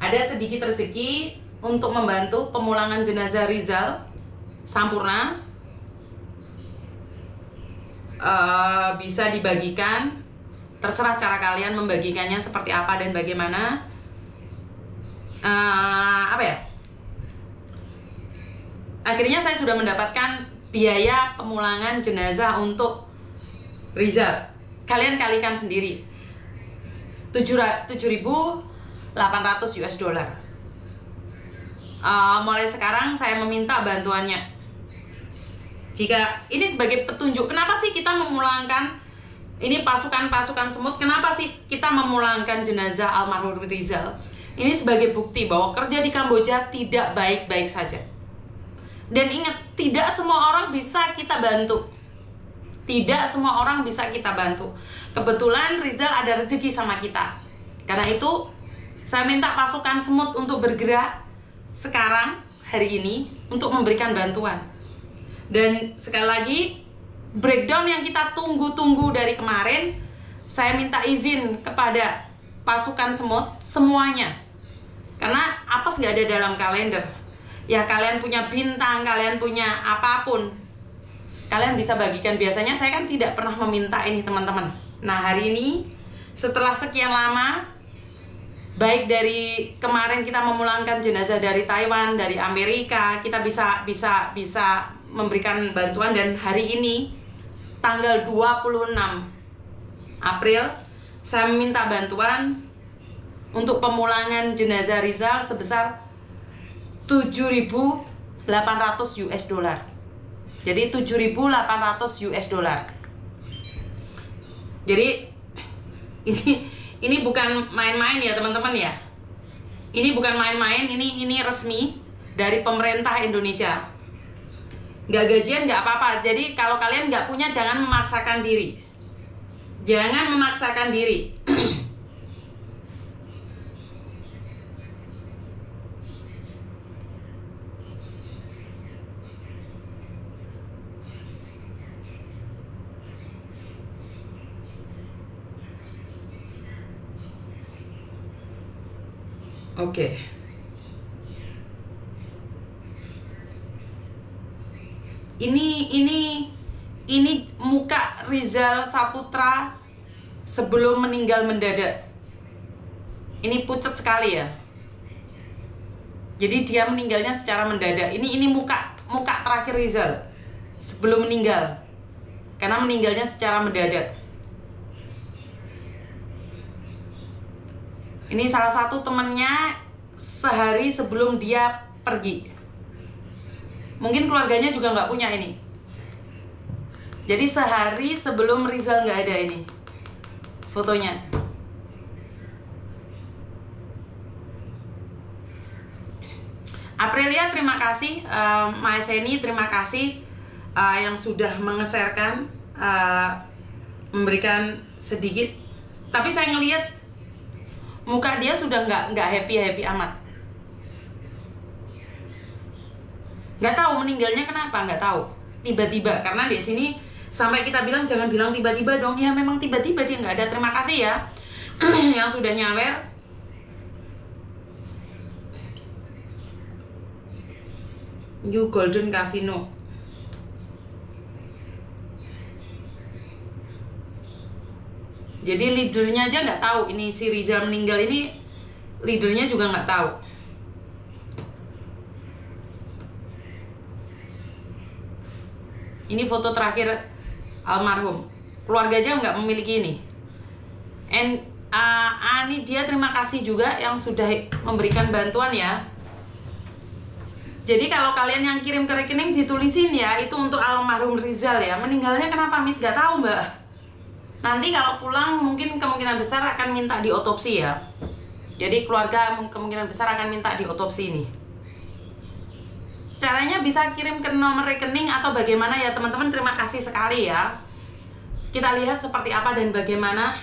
ada sedikit rezeki untuk membantu pemulangan jenazah Rizal Sampurna. Bisa dibagikan, terserah cara kalian membagikannya seperti apa dan bagaimana. Akhirnya saya sudah mendapatkan biaya pemulangan jenazah untuk Rizal. Kalian kalikan sendiri, 7.800 US dollar. Mulai sekarang saya meminta bantuannya. Jika ini sebagai petunjuk, kenapa sih kita memulangkan ini pasukan-pasukan semut? Kenapa sih kita memulangkan jenazah almarhum Rizal? Ini sebagai bukti bahwa kerja di Kamboja tidak baik-baik saja. Dan ingat, tidak semua orang bisa kita bantu. Tidak semua orang bisa kita bantu. Kebetulan Rizal ada rezeki sama kita. Karena itu, saya minta pasukan semut untuk bergerak sekarang, hari ini, untuk memberikan bantuan. Dan sekali lagi, breakdown yang kita tunggu-tunggu dari kemarin, saya minta izin kepada pasukan semut semuanya. Karena apes gak ada dalam kalender. Ya kalian punya bintang, kalian punya apapun, kalian bisa bagikan. Biasanya saya kan tidak pernah meminta ini teman-teman. Nah hari ini, setelah sekian lama, baik dari kemarin kita memulangkan jenazah dari Taiwan, dari Amerika, kita bisa memberikan bantuan. Dan hari ini tanggal 26 April saya meminta bantuan untuk pemulangan jenazah Rizal sebesar 7.800 US dollar. Jadi 7.800 US dollar. Jadi ini bukan main-main ya teman-teman ya. Ini bukan main-main, ini resmi dari pemerintah Indonesia. Nggak gajian nggak apa-apa. Jadi kalau kalian nggak punya, jangan memaksakan diri. Jangan memaksakan diri. Oke. Ini muka Rizal Saputra sebelum meninggal mendadak. Ini pucat sekali ya. Jadi dia meninggalnya secara mendadak. Ini muka terakhir Rizal sebelum meninggal. Karena meninggalnya secara mendadak. Ini salah satu temennya sehari sebelum dia pergi. Mungkin keluarganya juga nggak punya ini. Jadi sehari sebelum Rizal nggak ada ini fotonya. Aprilia terima kasih, Maeseni terima kasih yang sudah mengeserkan, memberikan sedikit. Tapi saya ngelihat muka dia sudah nggak happy amat. Nggak tahu meninggalnya kenapa, nggak tahu. Tiba-tiba, karena di sini sampai kita bilang jangan bilang tiba-tiba dong. Ya memang tiba-tiba dia nggak ada. Terima kasih ya yang sudah nyawer. New Golden Casino. Jadi leadernya aja nggak tahu ini si Rizal meninggal ini, leadernya juga nggak tahu. Ini foto terakhir almarhum. Keluarga aja nggak memiliki ini. Ani dia terima kasih juga yang sudah memberikan bantuan ya. Jadi kalau kalian yang kirim ke rekening ditulisin ya, itu untuk almarhum Rizal ya. Meninggalnya kenapa Miss? Gak tahu Mbak. Nanti kalau pulang mungkin kemungkinan besar akan minta diotopsi ya. Jadi keluarga kemungkinan besar akan minta diotopsi ini. Caranya bisa kirim ke nomor rekening atau bagaimana ya teman-teman. Terima kasih sekali ya. Kita lihat seperti apa dan bagaimana.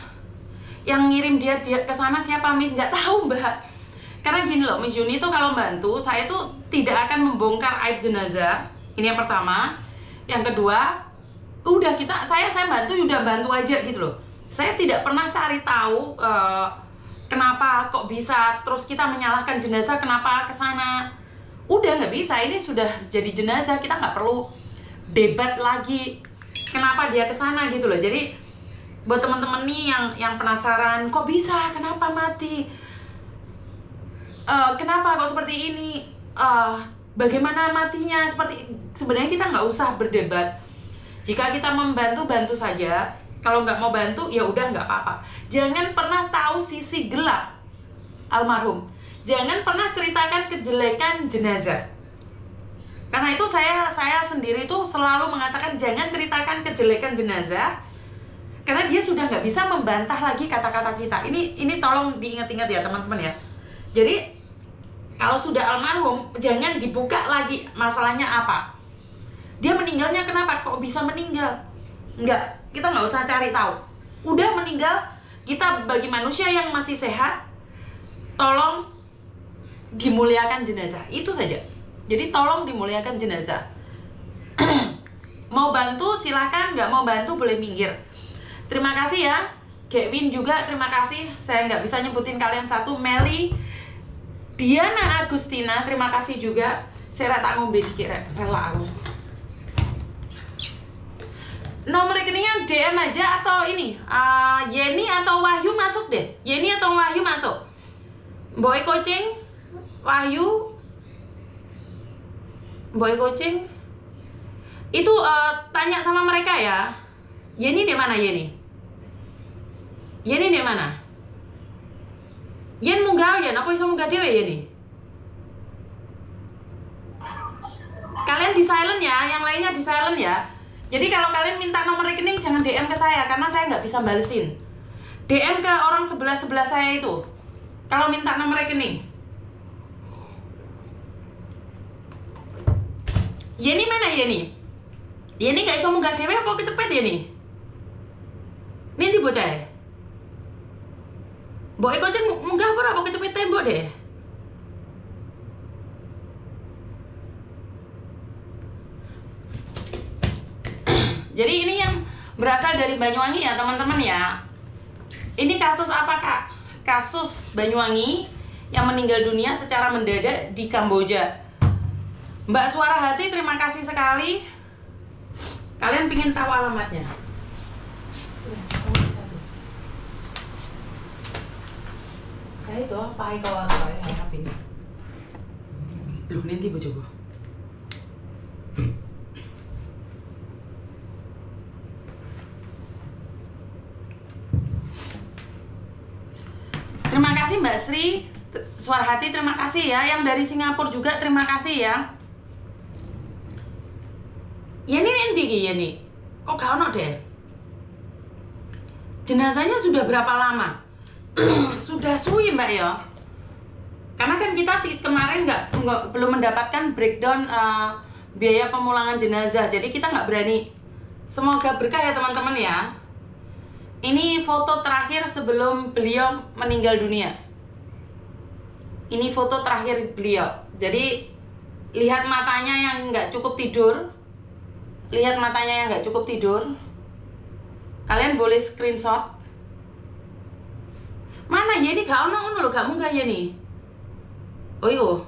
Yang ngirim dia ke sana siapa Miss? Gak tahu Mbak. Karena gini loh, Miss Yuni tuh kalau bantu, saya tuh tidak akan membongkar aib jenazah. Ini yang pertama. Yang kedua, udah saya bantu, udah bantu aja gitu loh. Saya tidak pernah cari tahu kenapa kok bisa, terus kita menyalahkan jenazah kenapa ke sana. Udah nggak bisa, ini sudah jadi jenazah, kita nggak perlu debat lagi kenapa dia ke sana gitu loh. Jadi buat teman-teman nih yang penasaran kok bisa, kenapa mati, kenapa kok seperti ini, bagaimana matinya, sebenarnya kita nggak usah berdebat. Jika kita membantu, bantu saja. Kalau nggak mau bantu, ya udah nggak apa-apa. Jangan pernah tahu sisi gelap almarhum. Jangan pernah ceritakan kejelekan jenazah. Karena itu saya sendiri tuh selalu mengatakan jangan ceritakan kejelekan jenazah. Karena dia sudah nggak bisa membantah lagi kata-kata kita. Ini tolong diingat-ingat ya teman-teman ya. Jadi kalau sudah almarhum, jangan dibuka lagi masalahnya apa. Dia meninggalnya kenapa? Kok bisa meninggal? Enggak, kita nggak usah cari tahu. Udah meninggal, kita bagi manusia yang masih sehat, tolong dimuliakan jenazah. Itu saja. Jadi tolong dimuliakan jenazah. Mau bantu silakan, nggak mau bantu boleh minggir. Terima kasih ya, Kevin juga terima kasih. Saya nggak bisa nyebutin kalian satu. Meli, Diana Agustina, terima kasih juga. Saya tak ngombe dikit rela aku. Nomor rekeningnya DM aja atau ini Yeni atau Wahyu masuk deh. Yeni atau Wahyu masuk. Boy coaching Wahyu, Boy coaching itu tanya sama mereka ya. Yeni di mana Yeni? Yeni di mana? Yen munggah ya, apa iso munggah dhewe Yeni? Kalian di silent ya, yang lainnya di silent ya. Jadi kalau kalian minta nomor rekening jangan DM ke saya karena saya nggak bisa balesin. DM ke orang sebelah saya itu. Kalau minta nomor rekening. Yeni mana Yeni? Yeni nggak bisa munggah dhewe apa kecepet Yeni? Nanti bocah. Mbok Eko cen munggah apa kecepet tembok deh. Jadi ini yang berasal dari Banyuwangi ya teman-teman ya. Ini kasus apa Kak? Kasus Banyuwangi yang meninggal dunia secara mendadak di Kamboja. Mbak Suara Hati terima kasih sekali. Kalian pingin tahu alamatnya? Kayak itu apa? Kayak ini. Loh nanti bojoku. Terima kasih Mbak Sri, Suara Hati terima kasih ya. Yang dari Singapura juga terima kasih ya. Ya ini nanti ya nih. Kok gak ono deh? Jenazahnya sudah berapa lama? Sudah suwi Mbak ya. Karena kan kita kemarin belum mendapatkan breakdown biaya pemulangan jenazah. Jadi kita nggak berani. Semoga berkah ya teman-teman ya. Ini foto terakhir sebelum beliau meninggal dunia. Ini foto terakhir beliau. Jadi lihat matanya yang nggak cukup tidur. Lihat matanya yang nggak cukup tidur. Kalian boleh screenshot. Mana ya ini gak ono loh, gak munggah ya nih. Oh iyo.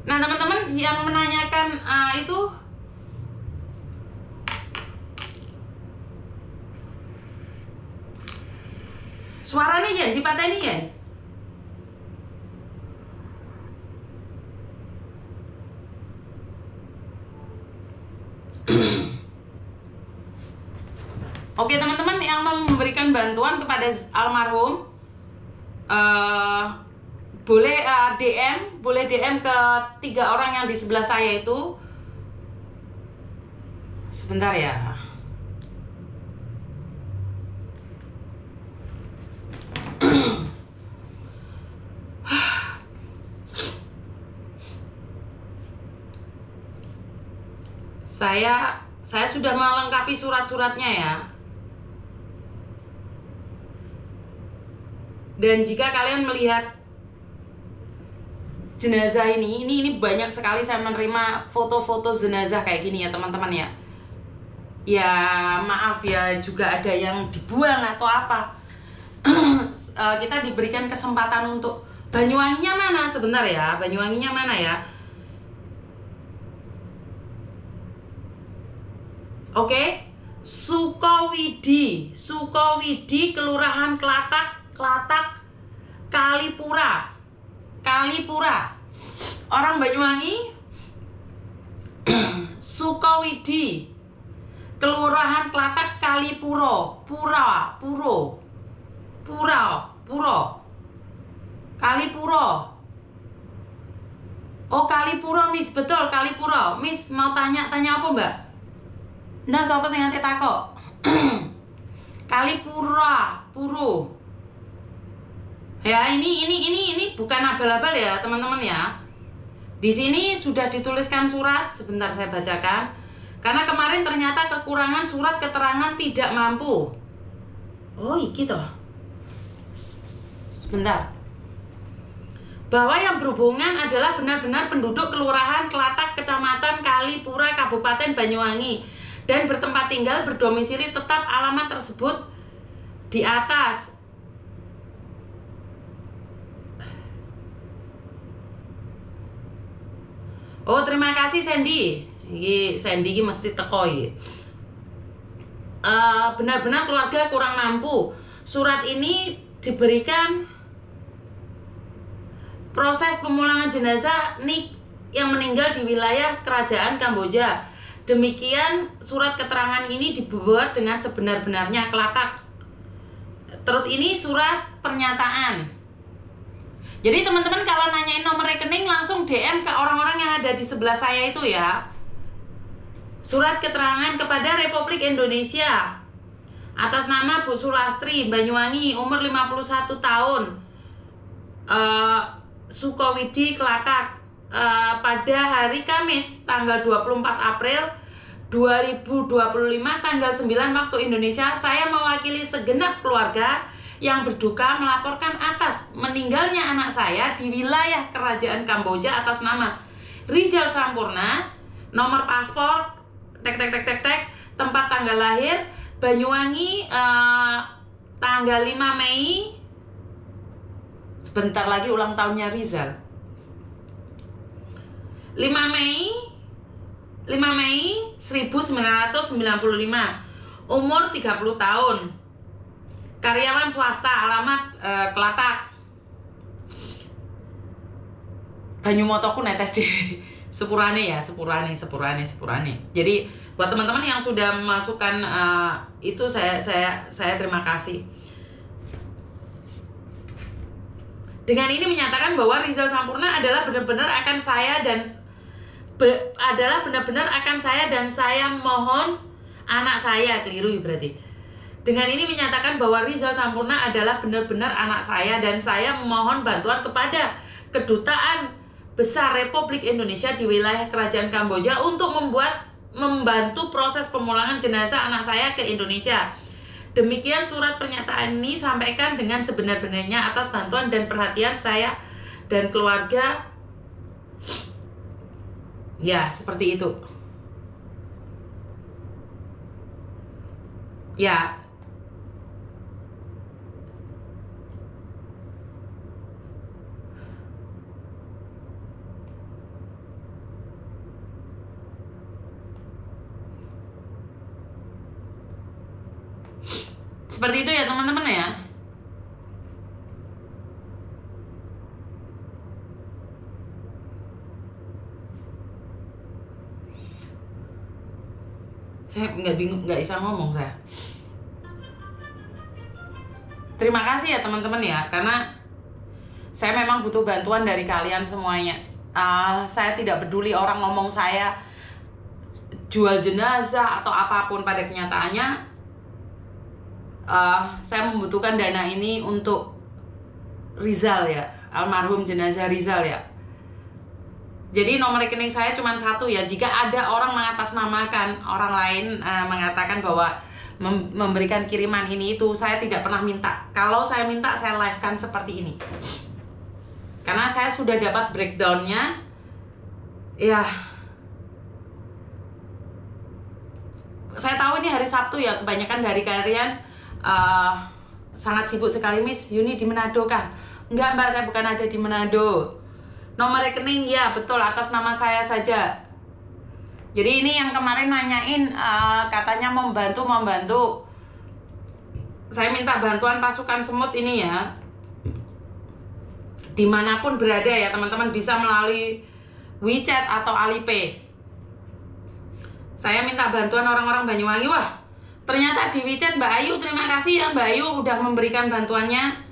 Nah teman-teman yang menanyakan itu suaranya ya dipateni ya. Oke teman-teman yang memberikan bantuan kepada almarhum boleh DM ke 3 orang yang di sebelah saya itu. Sebentar ya. Saya sudah melengkapi surat-suratnya ya. Dan jika kalian melihat jenazah ini banyak sekali saya menerima foto-foto jenazah kayak gini ya teman-teman ya. Ya maaf ya juga ada yang dibuang atau apa. kita diberikan kesempatan untuk Banyuwanginya mana? Sebentar ya, Banyuwanginya mana ya? Oke, Sukowidi, Kelurahan Klatak, Kalipura. Orang Banyuwangi, Sukowidi, Kelurahan Klatak, Kalipuro, Kalipuro. Oh, Kalipuro, Miss, betul Kalipuro. Miss mau tanya apa, Mbak? Nah, siapa sih nganti takok? Puro. Ya, ini bukan abal-abal ya, teman-teman ya. Di sini sudah dituliskan surat, sebentar saya bacakan. Karena kemarin ternyata kekurangan surat keterangan tidak mampu. Oh, iki toh. Sebentar. Bahwa yang berhubungan adalah benar-benar penduduk Kelurahan Klatak, Kecamatan Kalipura, Kabupaten Banyuwangi, dan bertempat tinggal berdomisili tetap alamat tersebut di atas. Oh, terima kasih Sandy. Sandy ini mesti teko iki. Benar-benar keluarga kurang mampu. Surat ini diberikan proses pemulangan jenazah Nik yang meninggal di wilayah Kerajaan Kamboja. Demikian surat keterangan ini dibuat dengan sebenar-benarnya Klatak. Terus ini surat pernyataan. Jadi teman-teman kalau nanyain nomor rekening langsung DM ke orang-orang yang ada di sebelah saya itu ya. Surat keterangan kepada Republik Indonesia atas nama Bu Sulastri, Banyuwangi, umur 51 tahun, Sukowidi, Klatak, pada hari Kamis tanggal 24 April 2025 tanggal 9 waktu Indonesia. Saya mewakili segenap keluarga yang berduka melaporkan atas meninggalnya anak saya di wilayah Kerajaan Kamboja atas nama Rizal Sampurna, nomor paspor tempat tanggal lahir Banyuwangi, tanggal 5 Mei. Sebentar lagi ulang tahunnya Rizal. 5 Mei 1995. Umur 30 tahun. Karyawan swasta, alamat Klatak. Banyumotoku netes di sepurane ya, sepurane. Jadi buat teman-teman yang sudah memasukkan itu saya terima kasih. Dengan ini menyatakan bahwa Rizal Sampurna adalah benar-benar akan saya dan saya mohon anak saya, keliru berarti. Dengan ini menyatakan bahwa Rizal Sampurna adalah benar-benar anak saya dan saya mohon bantuan kepada Kedutaan Besar Republik Indonesia di wilayah Kerajaan Kamboja untuk membantu proses pemulangan jenazah anak saya ke Indonesia. Demikian surat pernyataan ini sampaikan dengan sebenar-benarnya atas bantuan dan perhatian saya dan keluarga. Ya, seperti itu. Ya. Seperti itu ya teman-teman ya. Saya nggak bisa ngomong saya. Terima kasih ya teman-teman ya, karena saya memang butuh bantuan dari kalian semuanya. Saya tidak peduli orang ngomong saya jual jenazah atau apapun, pada kenyataannya saya membutuhkan dana ini untuk Rizal ya, almarhum jenazah Rizal ya. Jadi nomor rekening saya cuma satu ya. Jika ada orang mengatasnamakan orang lain, mengatakan bahwa memberikan kiriman ini itu, saya tidak pernah minta. Kalau saya minta, saya live-kan seperti ini. Karena saya sudah dapat breakdownnya. Ya, saya tahu ini hari Sabtu ya, kebanyakan dari kalian sangat sibuk sekali. Miss Yuni di Manado kah? Enggak Mbak, saya bukan ada di Manado. Nomor rekening ya betul atas nama saya saja. Jadi ini yang kemarin nanyain katanya membantu. Saya minta bantuan pasukan semut ini ya. Dimanapun berada ya teman-teman, bisa melalui WeChat atau Alipay. Saya minta bantuan orang-orang Banyuwangi. Wah, ternyata di WeChat Mbak Ayu, terima kasih ya Mbak Ayu udah memberikan bantuannya.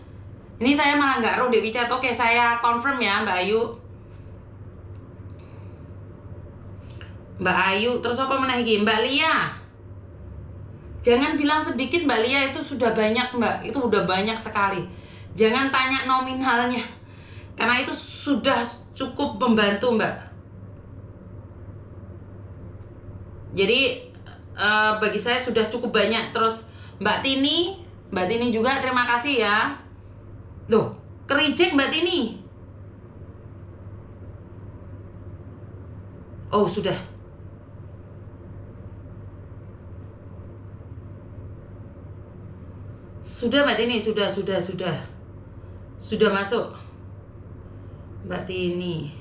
Ini saya malah nggak roh di WeChat. Oke, saya confirm ya Mbak Ayu. Mbak Ayu, terus apa menaiki? Mbak Lia. Jangan bilang sedikit Mbak Lia, itu sudah banyak Mbak. Itu udah banyak sekali. Jangan tanya nominalnya, karena itu sudah cukup membantu Mbak. Jadi bagi saya sudah cukup banyak. Terus Mbak Tini juga terima kasih ya. Loh, kereject Mbak Tini. Oh, sudah. Sudah Mbak Tini, sudah masuk. Mbak Tini.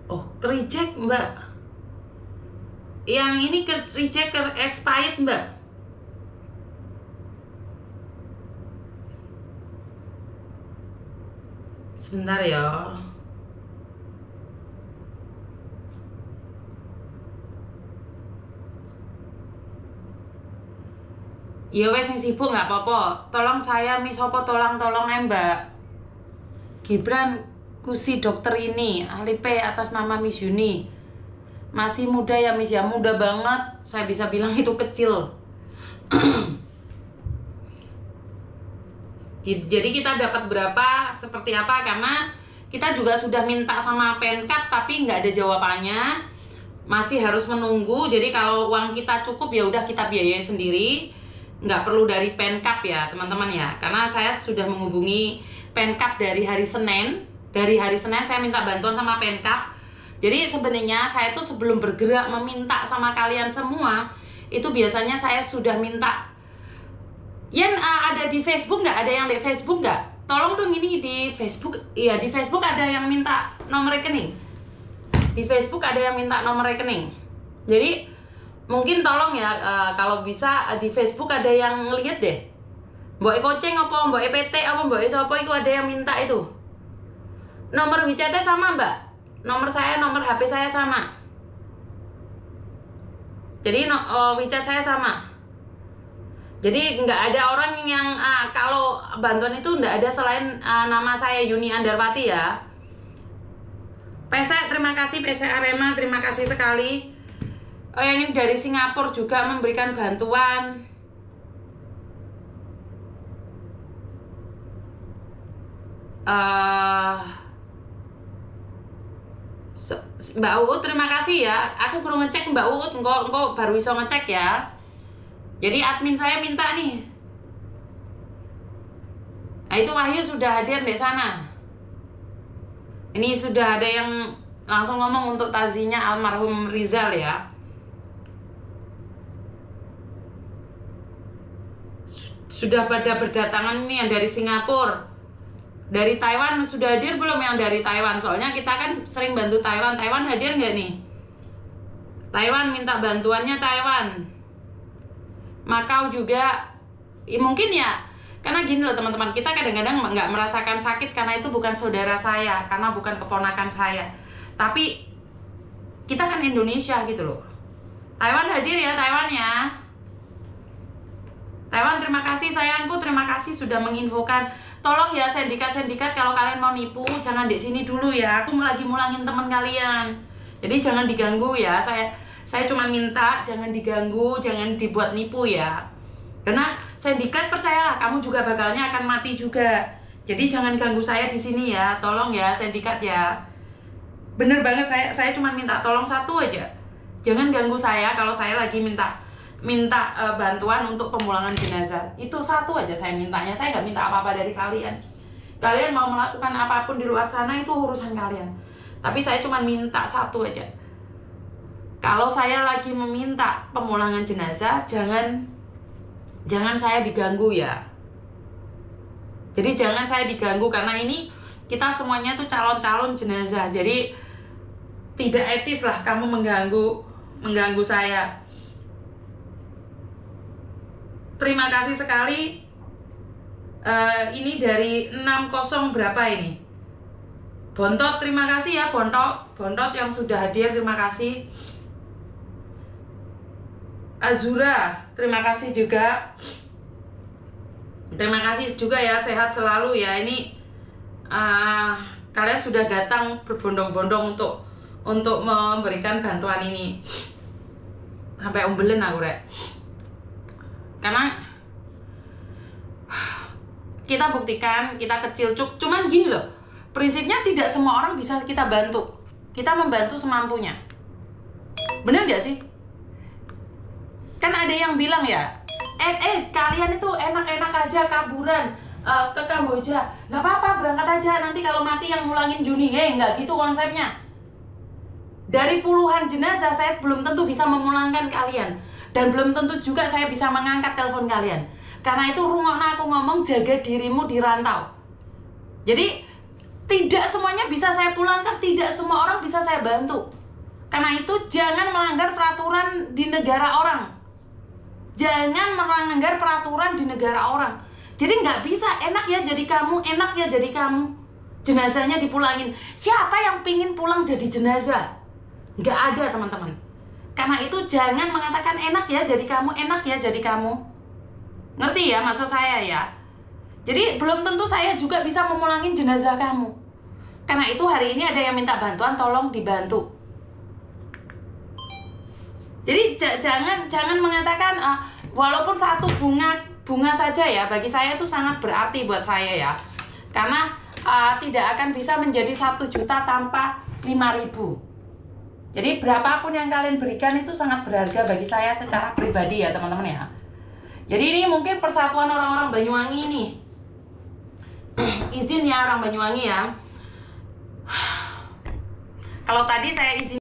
Oh, reject Mbak. Yang ini reject expired Mbak. Sebentar ya. Ya wes yang sibuk nggak apa-apa. Tolong saya Miss Opo tolong Mbak. Gibran Kusi dokter ini Alipay atas nama Miss Yuni. Masih muda ya Miss ya, muda banget. Saya bisa bilang itu kecil. Jadi kita dapat berapa seperti apa, karena kita juga sudah minta sama Penkap tapi nggak ada jawabannya. Masih harus menunggu. Jadi kalau uang kita cukup ya udah kita biayai sendiri. Nggak perlu dari Penkap ya teman-teman ya, karena saya sudah menghubungi Penkap dari hari Senin. Dari hari Senin saya minta bantuan sama Penkap. Jadi sebenarnya saya tuh sebelum bergerak meminta sama kalian semua, itu biasanya saya sudah minta. Yan ada di Facebook nggak? Ada yang di Facebook nggak? Tolong dong ini di Facebook. Iya, di Facebook ada yang minta nomor rekening. Di Facebook ada yang minta nomor rekening. Jadi mungkin tolong ya, kalau bisa di Facebook ada yang ngelihat deh. Mbok Koceng apa, Mbok PT apa, Mbok siapa itu ada yang minta itu. Nomor WeChat-nya sama Mbak. Nomor saya, nomor HP saya sama. Jadi WeChat saya sama. Jadi nggak ada orang yang kalau bantuan itu nggak ada selain nama saya Yuni Andarwati ya. PC terima kasih, PC Arema terima kasih sekali. Oh ini dari Singapura juga memberikan bantuan. Mbak Uut terima kasih ya. Aku perlu ngecek Mbak Uut, engkau baru bisa ngecek ya. Jadi admin saya minta nih. Nah itu Wahyu sudah hadir di sana. Ini sudah ada yang langsung ngomong untuk tazinya almarhum Rizal ya. Sudah pada berdatangan nih yang dari Singapura. Dari Taiwan sudah hadir belum yang dari Taiwan? Soalnya kita kan sering bantu Taiwan. Taiwan hadir nggak nih? Taiwan minta bantuannya Taiwan. Makau juga. Ya, mungkin ya. Karena gini loh teman-teman. Kita kadang-kadang nggak merasakan sakit karena itu bukan saudara saya. Karena bukan keponakan saya. Tapi kita kan Indonesia gitu loh. Taiwan hadir ya, Taiwan ya. Taiwan terima kasih sayangku, terima kasih sudah menginfokan. Tolong ya sindikat-sindikat kalau kalian mau nipu jangan di sini dulu ya. Aku lagi mulangin teman kalian. Jadi jangan diganggu ya. Saya cuma minta jangan diganggu, jangan dibuat nipu ya. Karena sindikat percayalah kamu juga bakalnya akan mati juga. Jadi jangan ganggu saya di sini ya. Tolong ya sindikat ya. Bener banget saya cuma minta tolong satu aja. Jangan ganggu saya kalau saya lagi minta bantuan untuk pemulangan jenazah. Itu satu aja saya mintanya. Saya nggak minta apa-apa dari kalian. Kalian mau melakukan apapun di luar sana itu urusan kalian. Tapi saya cuma minta satu aja. Kalau saya lagi meminta pemulangan jenazah, jangan jangan saya diganggu ya. Jadi jangan saya diganggu, karena ini kita semuanya tuh calon-calon jenazah. Jadi tidak etis lah kamu mengganggu saya. Terima kasih sekali. Ini dari 60 berapa ini? Bontot, terima kasih ya Bontot yang sudah hadir, terima kasih. Azura, terima kasih juga. Terima kasih juga ya, sehat selalu ya. Ini kalian sudah datang berbondong-bondong untuk memberikan bantuan ini. Sampai umbelen aku rek. Karena kita buktikan kita kecil, cuman gini loh, prinsipnya tidak semua orang bisa kita bantu. Kita membantu semampunya. Bener gak sih? Kan ada yang bilang ya, kalian itu enak-enak aja kaburan ke Kamboja, nggak apa-apa, berangkat aja, nanti kalau mati yang ngulangin Juni. Nggak gitu konsepnya. Dari puluhan jenazah saya belum tentu bisa memulangkan kalian, dan belum tentu juga saya bisa mengangkat telepon kalian. Karena itu rungokno aku ngomong, jaga dirimu di rantau. Jadi tidak semuanya bisa saya pulangkan, tidak semua orang bisa saya bantu. Karena itu jangan melanggar peraturan di negara orang. Jangan melanggar peraturan di negara orang. Jadi nggak bisa enak ya jadi kamu, enak ya jadi kamu. Jenazahnya dipulangin. Siapa yang pingin pulang jadi jenazah? Nggak ada teman-teman. Karena itu jangan mengatakan enak ya jadi kamu, enak ya jadi kamu. Ngerti ya maksud saya ya? Jadi belum tentu saya juga bisa memulangin jenazah kamu. Karena itu hari ini ada yang minta bantuan, tolong dibantu. Jadi jangan mengatakan walaupun satu bunga saja ya, bagi saya itu sangat berarti buat saya ya. Karena tidak akan bisa menjadi 1 juta tanpa 5.000. Jadi berapapun yang kalian berikan itu sangat berharga bagi saya secara pribadi ya teman-teman ya. Jadi ini mungkin persatuan orang-orang Banyuwangi ini. Izin ya orang Banyuwangi ya. Kalau tadi saya izin